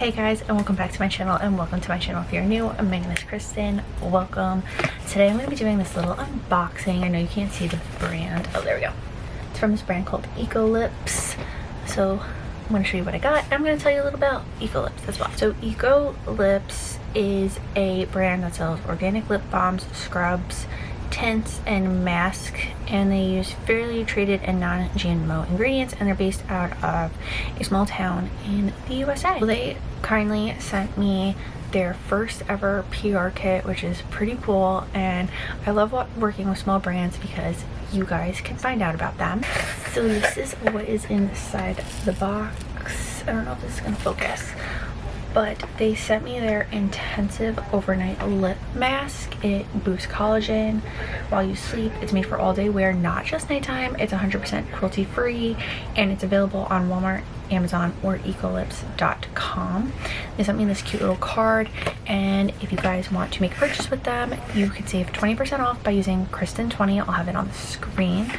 Hey guys, and welcome back to my channel, and welcome to my channel if you're new. My name is Kristen. Welcome. Today I'm going to be doing this little unboxing. I know you can't see the brand. Oh, there we go. It's from this brand called Ecolips. So I'm going to show you what I got, and I'm going to tell you a little about Ecolips as well. So Ecolips is a brand that sells organic lip balms, scrubs, tints, and masks, and they use fairly treated and non-GMO ingredients, and they're based out of a small town in the USA. So they kindly sent me their first ever PR kit, which is pretty cool, and I love working with small brands because you guys can find out about them. So this is what is inside the box. I don't know if this is gonna focus, but they sent me their intensive overnight lip mask. It boosts collagen while you sleep. It's made for all day wear, not just nighttime. It's 100% cruelty free, and it's available on Walmart, Amazon, or ecolips.com. They sent me this cute little card, and if you guys want to make a purchase with them, you can save 20% off by using Kristen20. I'll have it on the screen.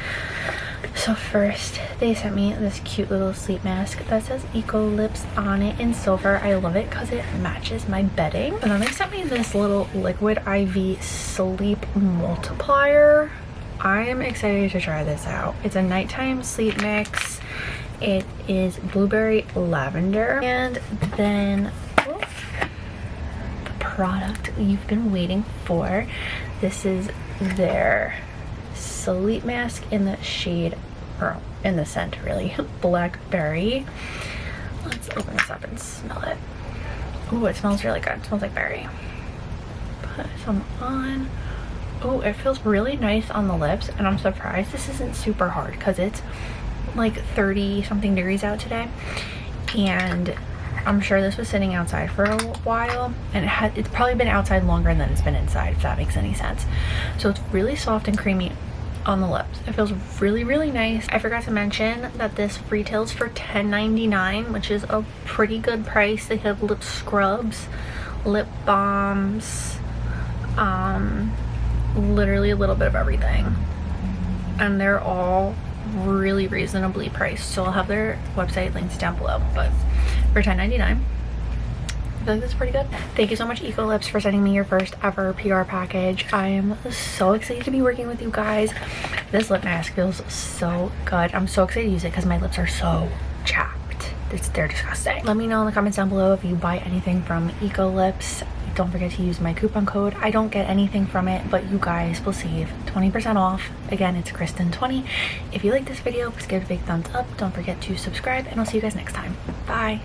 So first, they sent me this cute little sleep mask that says Ecolips on it in silver. I love it because it matches my bedding. And then they sent me this little liquid IV sleep multiplier. I am excited to try this out. It's a nighttime sleep mix. It is blueberry lavender. And then the product you've been waiting for. This is their sleep mask in the shade, or in the scent really, Blackberry. Let's open this up and smell it. Oh, it smells really good. It smells like berry. Put some on. Oh, it feels really nice on the lips, and I'm surprised this isn't super hard because it's like 30 something degrees out today, and I'm sure this was sitting outside for a while, and it's probably been outside longer than it's been inside, if that makes any sense. So it's really soft and creamy on the lips. It feels really, really nice. I forgot to mention that this retails for $10.99, which is a pretty good price. They have lip scrubs, lip balms, literally a little bit of everything, and they're all really reasonably priced. So I'll have their website links down below, but for $10.99, I feel like that's pretty good. Thank you so much, Ecolips, for sending me your first ever PR package. I am so excited to be working with you guys. This lip mask feels so good. I'm so excited to use it because my lips are so chapped. They're disgusting. Let me know in the comments down below if you buy anything from Ecolips. Don't forget to use my coupon code. I don't get anything from it, but you guys will save 20% off. Again, it's Kristen20. If you like this video, please give it a big thumbs up. Don't forget to subscribe, and I'll see you guys next time. Bye.